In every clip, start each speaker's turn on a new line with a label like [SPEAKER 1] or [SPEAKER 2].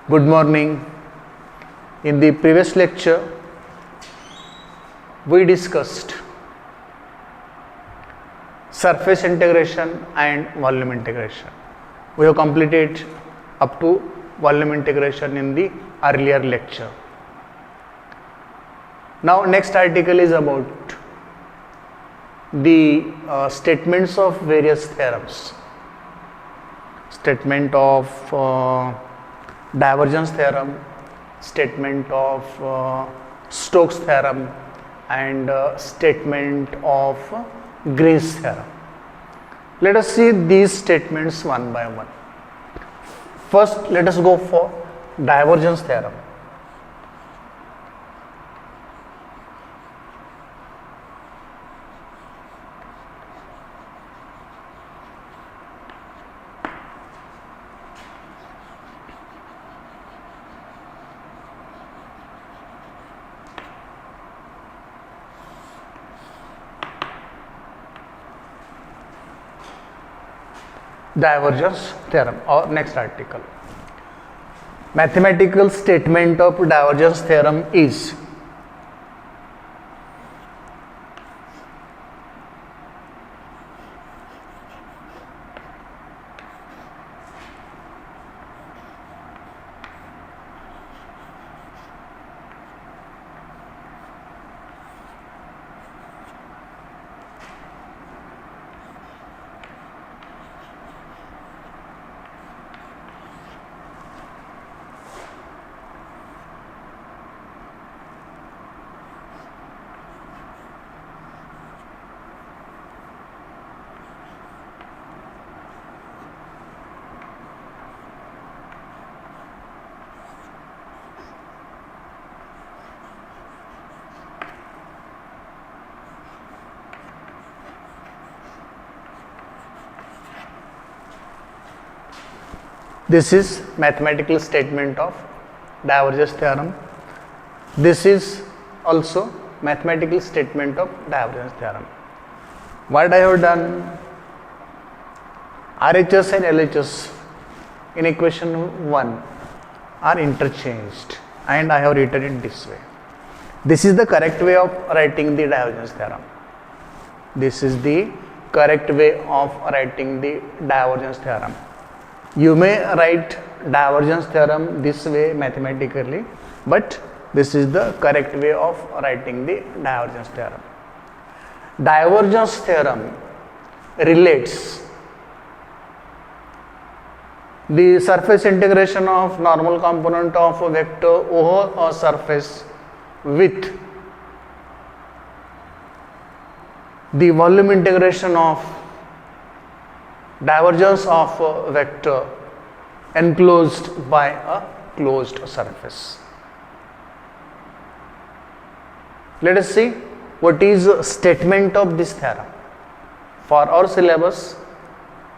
[SPEAKER 1] Good morning. In the previous lecture, we discussed surface integration and volume integration. We have completed up to volume integration in the earlier lecture. Now, next article is about the statements of various theorems. Statement of divergence theorem, statement of Stokes theorem, and statement of Green's theorem. Let us see these statements one by one. First, let us go for divergence theorem. Divergence theorem, or next article. Mathematical statement of divergence theorem is this is mathematical statement of divergence theorem. This is also mathematical statement of divergence theorem. What I have done, RHS and LHS in equation 1 are interchanged and I have written it this way. This is the correct way of writing the divergence theorem. This is the correct way of writing the divergence theorem. You may write divergence theorem this way mathematically, but this is the correct way of writing the divergence theorem. Divergence theorem relates the surface integration of normal component of a vector over a surface with the volume integration of divergence of a vector enclosed by a closed surface. Let us see what is a statement of this theorem. For our syllabus,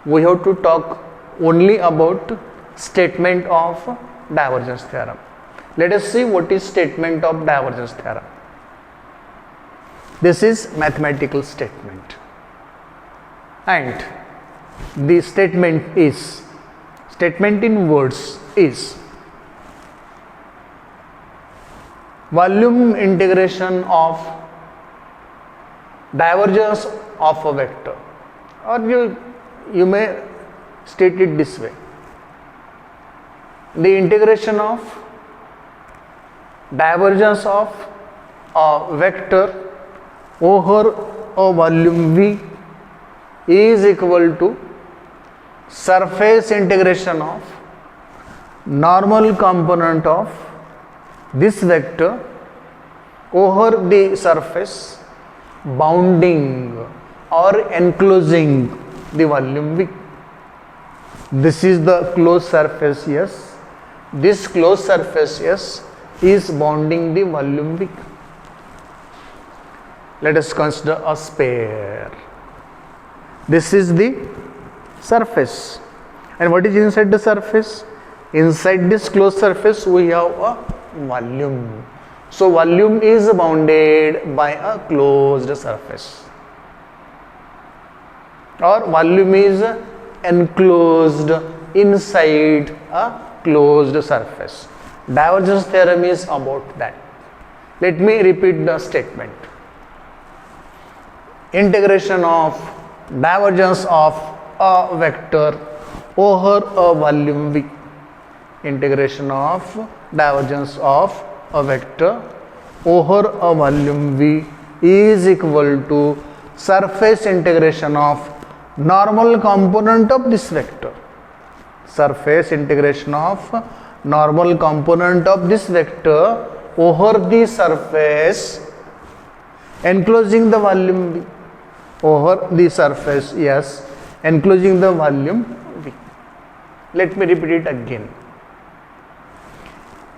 [SPEAKER 1] we have to talk only about statement of divergence theorem. Let us see what is statement of divergence theorem. This is mathematical statement, and the statement in words is volume integration of divergence of a vector, or you may state it this way: the integration of divergence of a vector over a volume V is equal to surface integration of normal component of this vector over the surface bounding or enclosing the volume V. This is the closed surface S. This closed surface S is bounding the volume V. Let us consider a sphere. This is the surface, and what is inside the surface? Inside this closed surface we have a volume. So volume is bounded by a closed surface, or volume is enclosed inside a closed surface. Divergence theorem is about that. Let me repeat the statement. Integration of divergence of a vector over a volume V. Integration of divergence of a vector over a volume V is equal to surface integration of normal component of this vector. Surface integration of normal component of this vector over the surface enclosing the volume V. Over the surface, yes, enclosing the volume V. Let me repeat it again.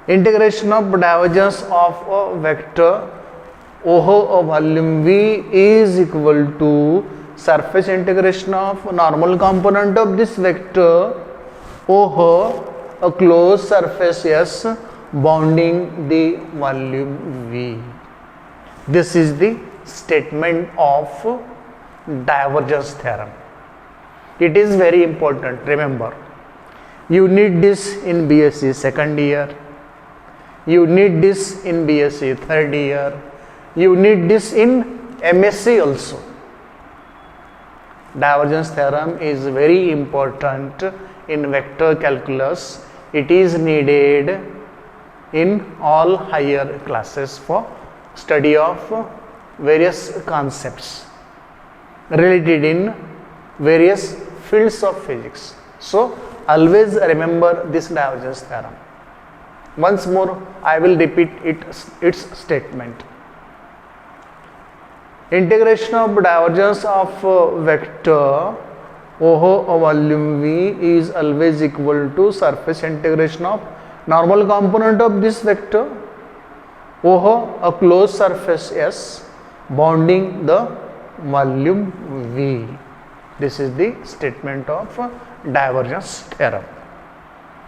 [SPEAKER 1] Integration of divergence of a vector over a volume V is equal to surface integration of normal component of this vector over a closed surface S bounding the volume V. This is the statement of divergence theorem. It is very important, remember. You need this in BSc second year. You need this in BSc third year. You need this in MSc also. Divergence theorem is very important in vector calculus. It is needed in all higher classes for study of various concepts related in various fields of physics. So always remember this divergence theorem. Once more I will repeat its statement. Integration of divergence of a vector over a volume V is always equal to surface integration of normal component of this vector over a closed surface S bounding the volume V. This is the statement of divergence theorem.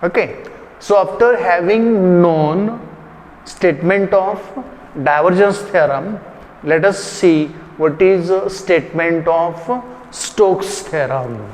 [SPEAKER 1] Okay. So after having known statement of divergence theorem, let us see what is a statement of Stokes theorem.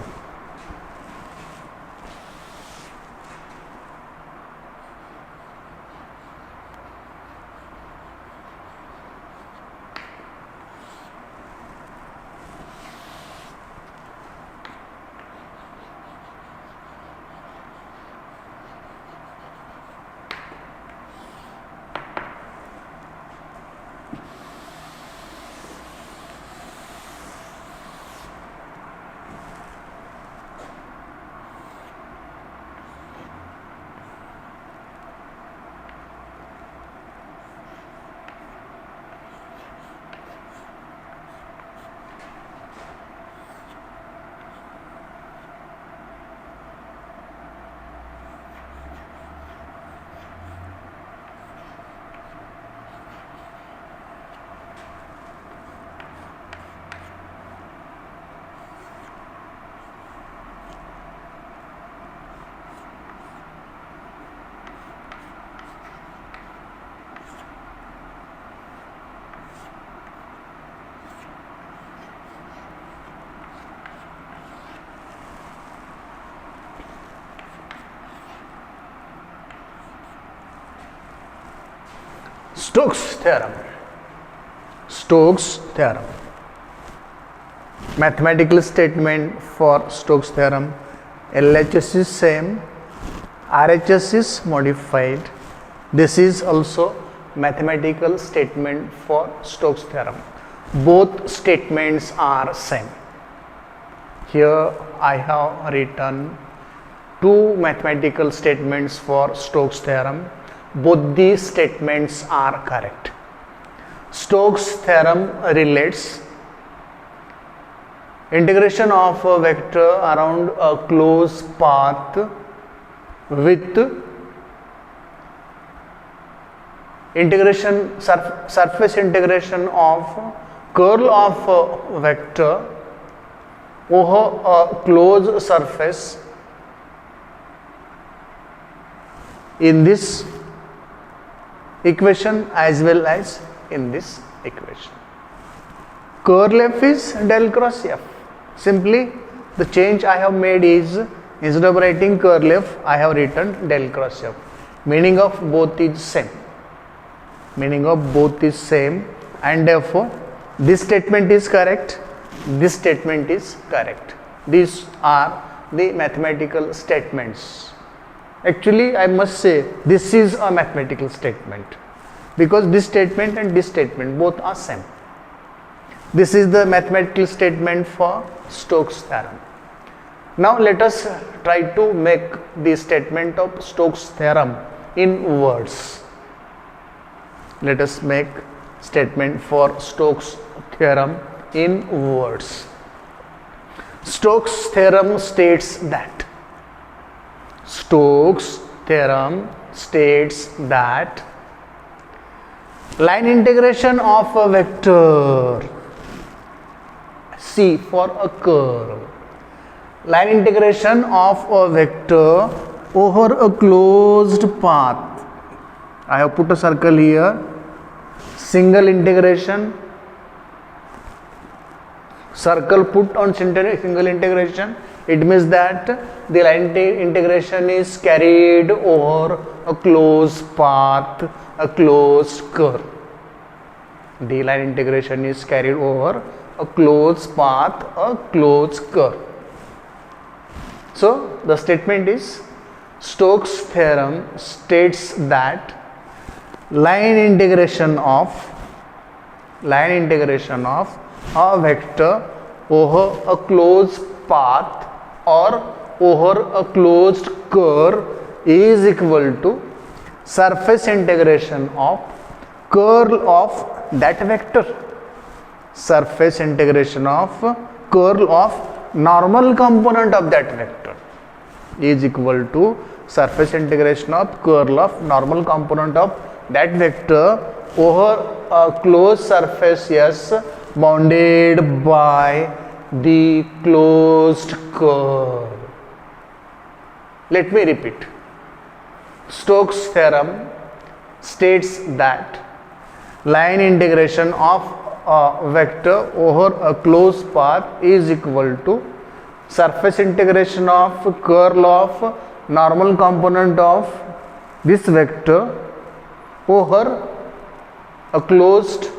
[SPEAKER 1] Stokes theorem. Stokes theorem. Mathematical statement for Stokes theorem. LHS is same, RHS is modified. This is also mathematical statement for Stokes theorem. Both statements are same. Here I have written two mathematical statements for Stokes theorem. Both these statements are correct. Stokes theorem relates integration of a vector around a closed path with integration surface integration of curl of a vector over a closed surface in this equation as well as in this equation. Curl F is del cross F. Simply the change I have made is Instead of writing curl f, I have written del cross f. Meaning of both is same. Meaning of both is same, and therefore this statement is correct. This statement is correct. These are the mathematical statements. Actually, I must say this is a mathematical statement because this statement and this statement both are same. This is the mathematical statement for Stokes theorem. Now let us try to make the statement of Stokes theorem in words. Let us make statement for Stokes theorem in words. Stokes theorem states that line integration of a vector C for a curve, line integration of a vector over a closed path. I have put a circle here. Single integration, circle put on single integration, it means that the line integration is carried over a closed path, a closed curve. The line integration is carried over a closed path, a closed curve. So the statement is Stokes theorem states that line integration of a vector over a closed path or over a closed curve is equal to surface integration of curl of that vector. Surface integration of curl of normal component of that vector is equal to surface integration of curl of normal component of that vector over a closed surface S bounded by the closed curve. Let me repeat. Stokes theorem states that line integration of a vector over a closed path is equal to surface integration of curl of normal component of this vector over a closed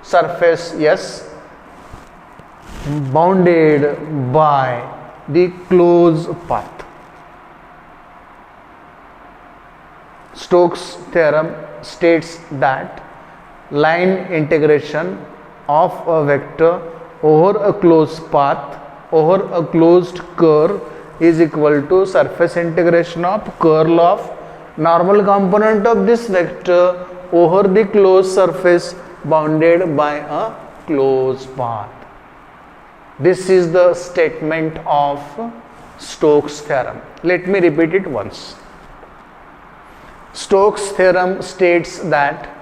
[SPEAKER 1] surface S bounded by the closed path. Stokes theorem states that line integration of a vector over a closed path over a closed curve is equal to surface integration of curl of normal component of this vector over the closed surface bounded by a closed path. This is the statement of Stokes theorem. Let me repeat it once. Stokes theorem states that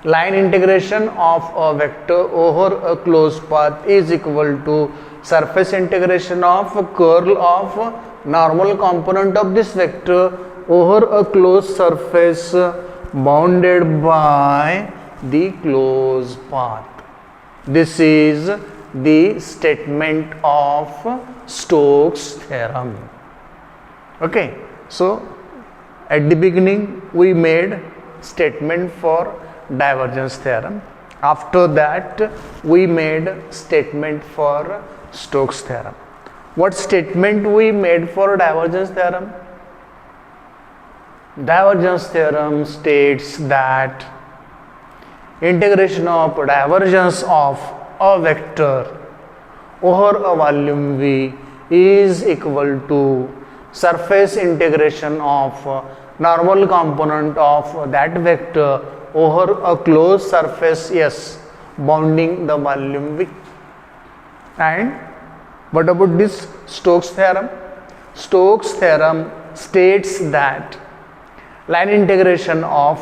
[SPEAKER 1] line integration of a vector over a closed path is equal to surface integration of curl of normal component of this vector over a closed surface bounded by the closed path. This is the statement of Stokes theorem. Okay, so at the beginning we made statement for divergence theorem. After that we made statement for Stokes theorem. What statement we made for divergence theorem? Divergence theorem states that integration of divergence of a vector over a volume V is equal to surface integration of normal component of that vector over a closed surface S bounding the volume V. And what about this Stokes theorem? Stokes theorem states that line integration of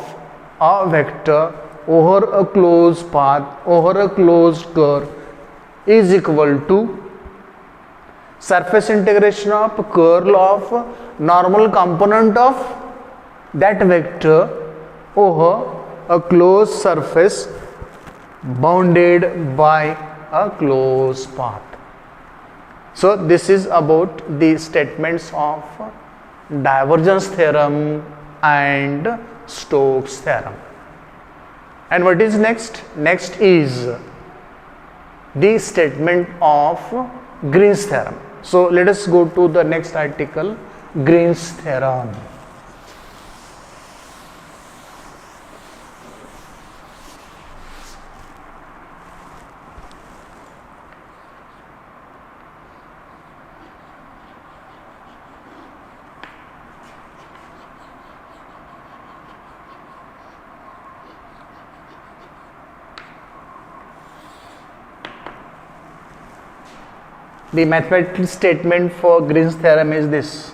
[SPEAKER 1] a vector over a closed path over a closed curve is equal to surface integration of curl of normal component of that vector over a closed surface bounded by a closed path. So this is about the statements of divergence theorem and Stokes theorem. And what is next? Next is the statement of Green's theorem. So let us go to the next article, Green's theorem. The mathematical statement for Green's theorem is this.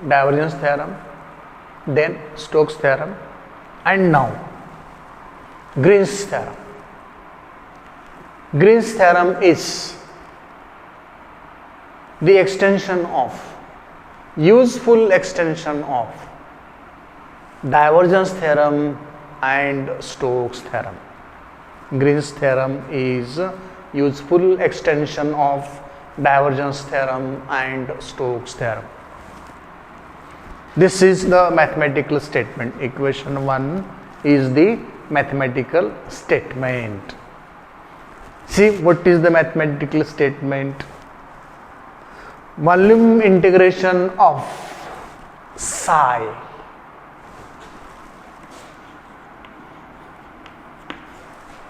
[SPEAKER 1] Divergence theorem, then Stokes theorem, and now Green's theorem. Green's theorem is the extension of, useful extension of divergence theorem and Stokes theorem. Green's theorem is useful extension of divergence theorem and Stokes theorem. This is the mathematical statement. Equation 1 is the mathematical statement. See, what is the mathematical statement? Volume integration of psi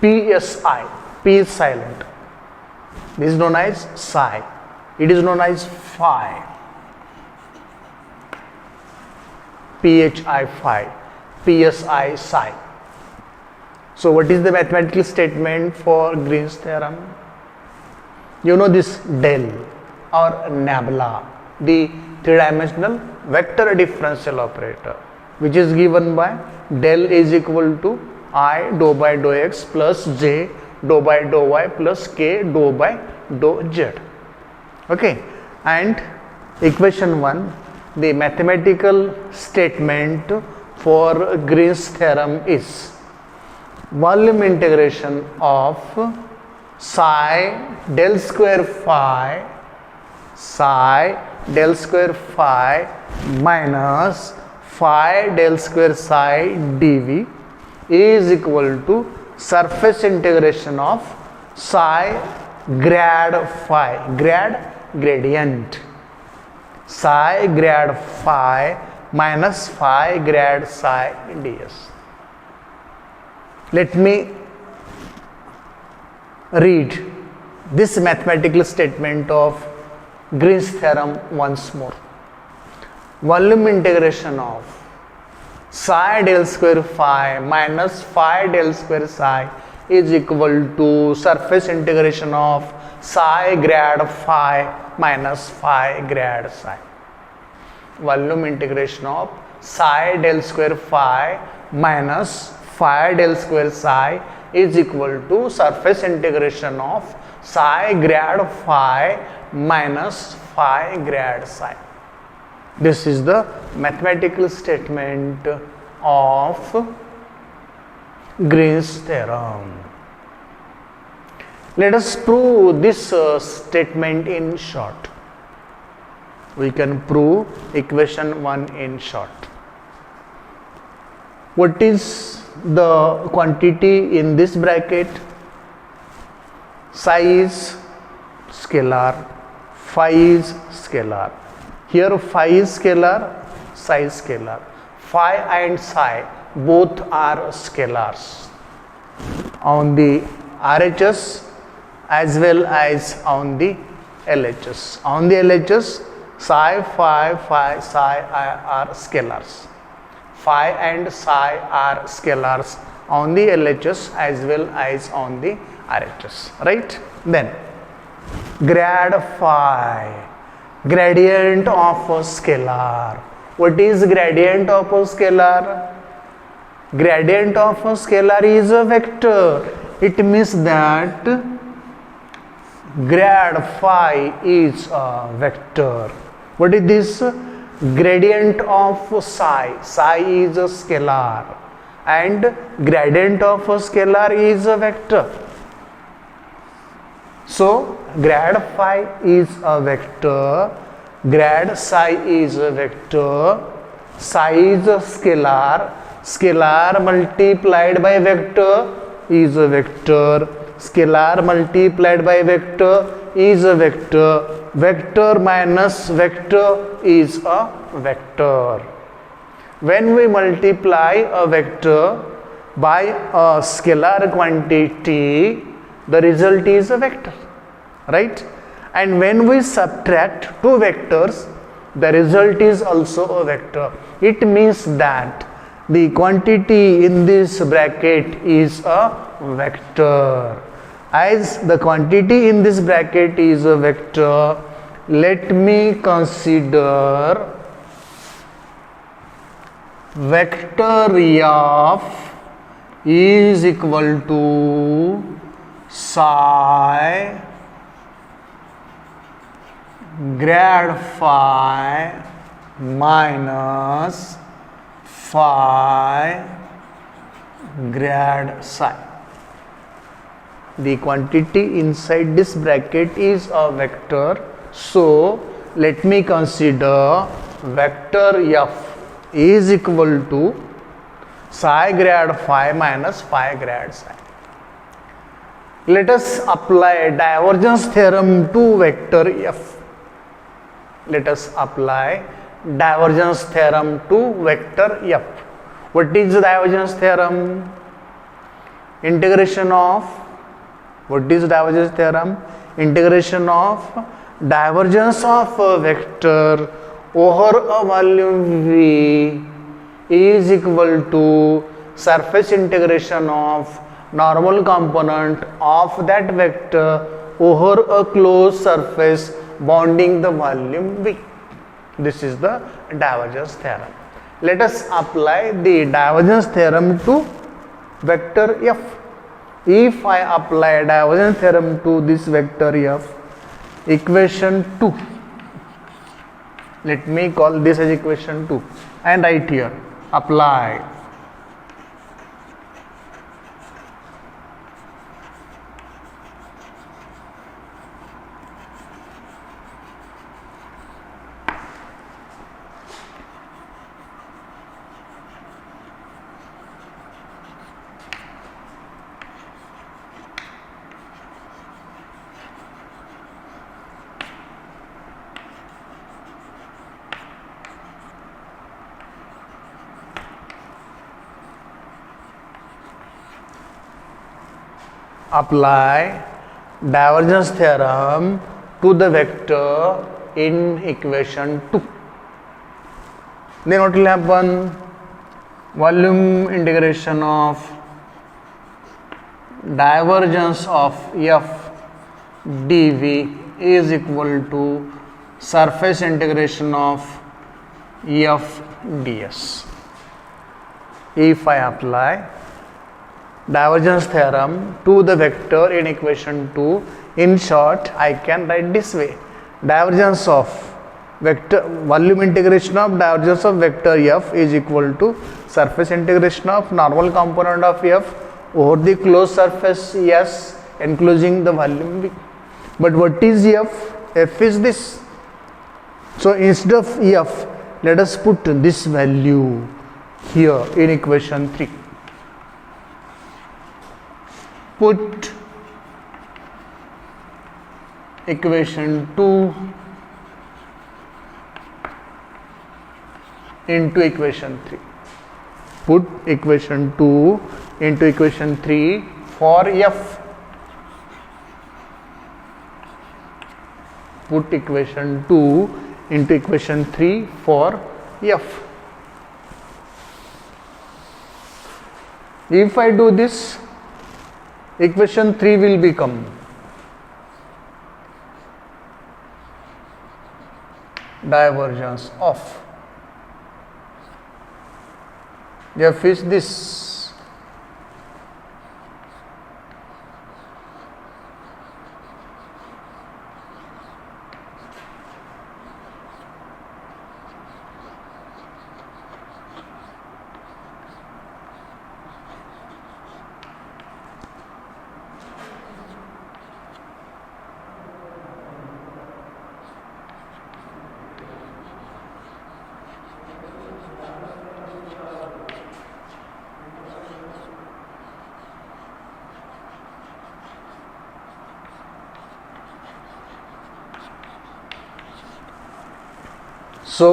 [SPEAKER 1] psi, p is silent. This is known as psi. It is known as phi. Phi, phi, psi, psi. So what is the mathematical statement for Green's theorem? You know this del or nabla, the three-dimensional vector differential operator, which is given by del is equal to I dou by dou x plus j dou by dou y plus k dou by dou z. Okay, and equation 1, the mathematical statement for Green's theorem is volume integration of psi del square phi minus phi del square psi dv is equal to surface integration of psi grad phi, gradient, psi grad phi minus phi grad psi ds. Let me read this mathematical statement of Green's theorem once more. Volume integration of psi del square phi minus phi del square psi is equal to surface integration of psi grad phi minus phi grad psi. Volume integration of psi del square phi minus phi del square psi is equal to surface integration of psi grad phi minus phi grad psi. This is the mathematical statement of Green's theorem. Let us prove this statement in short. We can prove equation 1 in short. What is the quantity in this bracket? psi is scalar, phi is scalar. Here phi is scalar, psi is scalar. Phi and psi both are scalars on the RHS as well as on the LHS. On the LHS, psi, phi, psi are scalars. Phi and psi are scalars on the LHS as well as on the RHS, right? Then grad phi, gradient of a scalar. What is gradient of a scalar? Gradient of a scalar is a vector. It means that grad phi is a vector. What is this? Gradient of psi. Psi is a scalar and gradient of a scalar is a vector. So grad phi is a vector, grad psi is a vector, psi is a scalar, scalar multiplied by vector is a vector, scalar multiplied by vector is a vector, vector minus vector is a vector. When we multiply a vector by a scalar quantity, the result is a vector, right? And when we subtract two vectors, the result is also a vector. It means that the quantity in this bracket is a vector. As the quantity in this bracket is a vector, let me consider vector F is equal to psi grad phi minus phi grad psi. The quantity inside this bracket is a vector, so let me consider vector F is equal to psi grad phi minus phi grad psi. Let us apply divergence theorem to vector F. Let us apply divergence theorem to vector F. What is the divergence theorem? Integration of, what is divergence theorem? Integration of divergence of a vector over a volume V is equal to surface integration of normal component of that vector over a closed surface bounding the volume V. This is the divergence theorem. Let us apply the divergence theorem to vector F. If I apply divergence theorem to this vector F, equation 2, let me call this as equation 2 and write here apply apply divergence theorem to the vector in equation 2. Then what will happen? Volume integration of divergence of F dV is equal to surface integration of F ds. If I apply divergence theorem to the vector in equation 2, in short I can write this way: divergence of vector, volume integration of divergence of vector F is equal to surface integration of normal component of F over the closed surface S enclosing the volume V. But what is F? F is this. So instead of F, let us put this value here in equation 3. Put equation 2 into equation 3. Put equation 2 into equation 3 for f. Put equation 2 into equation 3 for f. If I do this, equation 3 will become divergence of f is this. So,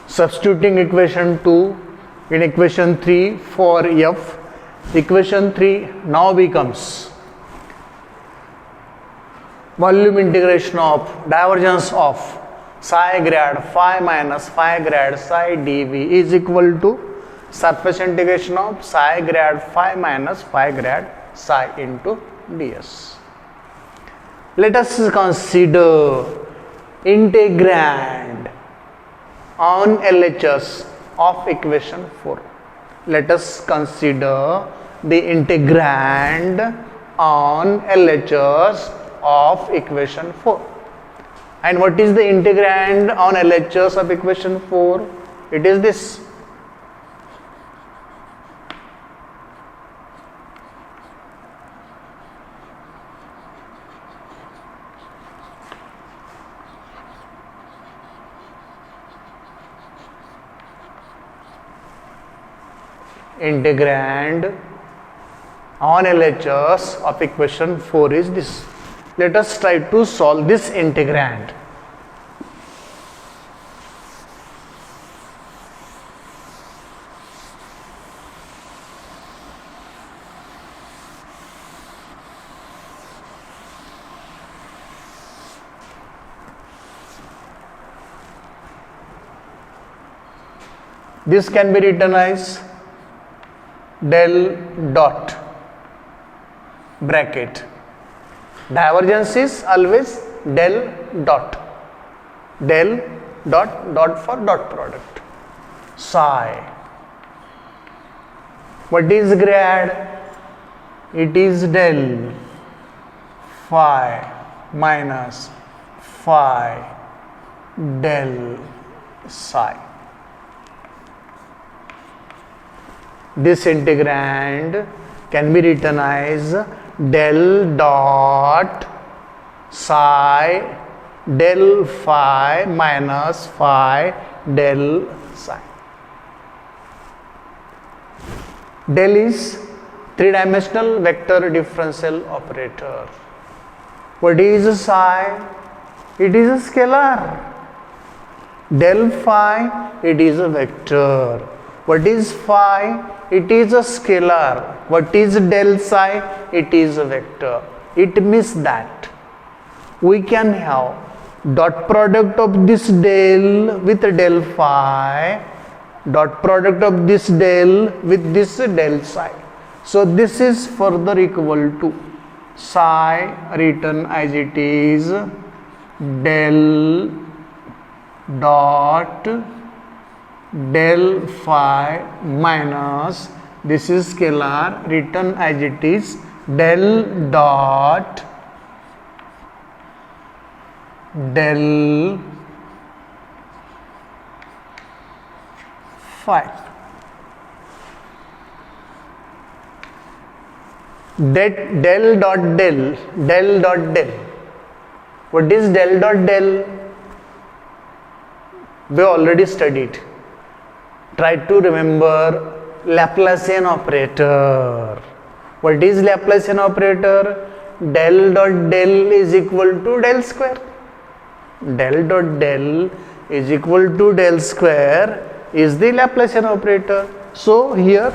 [SPEAKER 1] substituting equation 2 in equation 3 for f, equation 3 now becomes volume integration of divergence of psi grad phi minus phi grad psi dv is equal to surface integration of psi grad phi minus phi grad psi into ds. Let us consider integrand on LHS of equation 4. Let us consider the integrand on LHS of equation 4. And what is the integrand on LHS of equation 4? It is this. Integrand on LHS of equation 4 is this. Let us try to solve this integrand. This can be written as del dot bracket. Divergence is always del dot. Del dot for dot product. Psi. What is grad? It is del phi minus phi del psi. This integrand can be written as del dot psi del phi minus phi del psi. Del is three-dimensional vector differential operator. What is psi? It is a scalar. Del phi, it is a vector. What is phi? It is a scalar. What is del psi? It is a vector. It means that we can have dot product of this del with del phi, dot product of this del with this del psi. So this is further equal to psi written as it is del dot del phi minus, this is scalar written as it is del dot del phi. That del dot del. What is del dot del? We already studied. Try to remember Laplacian operator. What is Laplacian operator? del dot del is equal to del square. Del dot del is equal to del square is the Laplacian operator. So here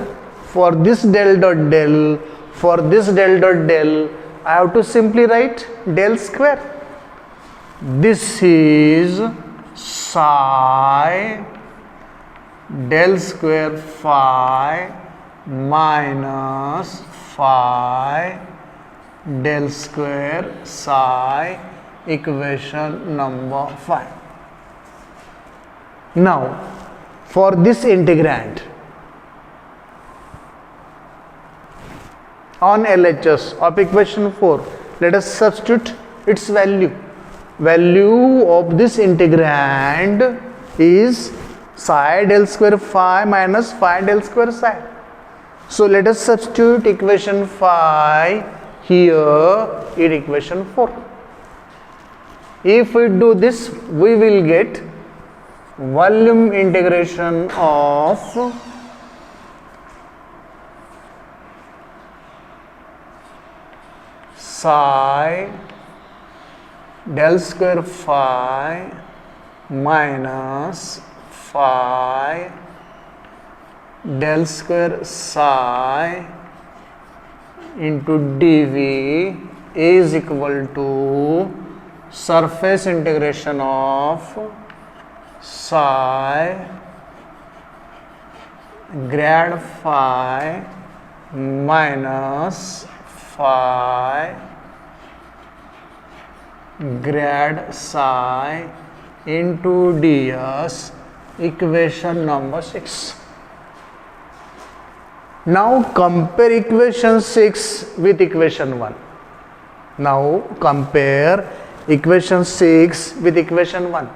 [SPEAKER 1] for this del dot del, for this del dot del, I have to simply write del square. This is psi del square phi minus phi del square psi, equation number 5. Now for this integrand on LHS of equation 4, let us substitute its value. Value of this integrand is psi del square phi minus phi del square psi. So let us substitute equation 5 here in equation 4. If we do this, we will get volume integration of psi del square phi minus phi del square psi into dv is equal to surface integration of psi grad phi minus phi grad psi into ds, equation number 6. Now compare equation 6 with equation 1. Now compare equation 6 with equation 1.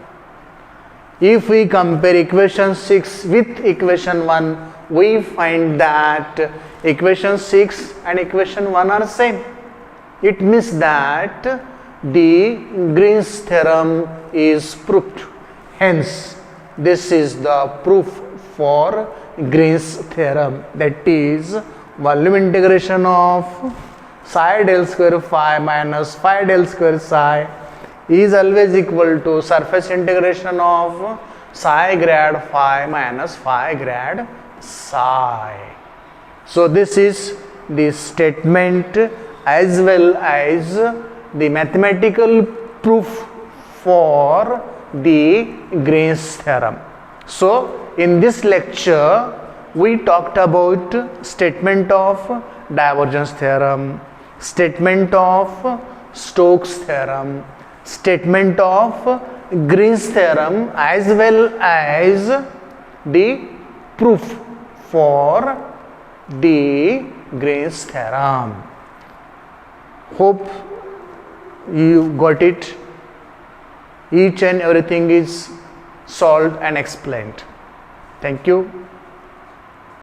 [SPEAKER 1] If we compare equation 6 with equation 1, we find that equation 6 and equation 1 are same. It means that the Green's theorem is proved. Hence, this is the proof for Green's theorem, that is volume integration of psi del square phi minus phi del square psi is always equal to surface integration of psi grad phi minus phi grad psi. So this is the statement as well as the mathematical proof for the Green's theorem. So in this lecture we talked about statement of divergence theorem, statement of Stokes theorem, statement of Green's theorem, as well as the proof for the Green's theorem. Hope you got it. Each and everything is solved and explained. Thank you.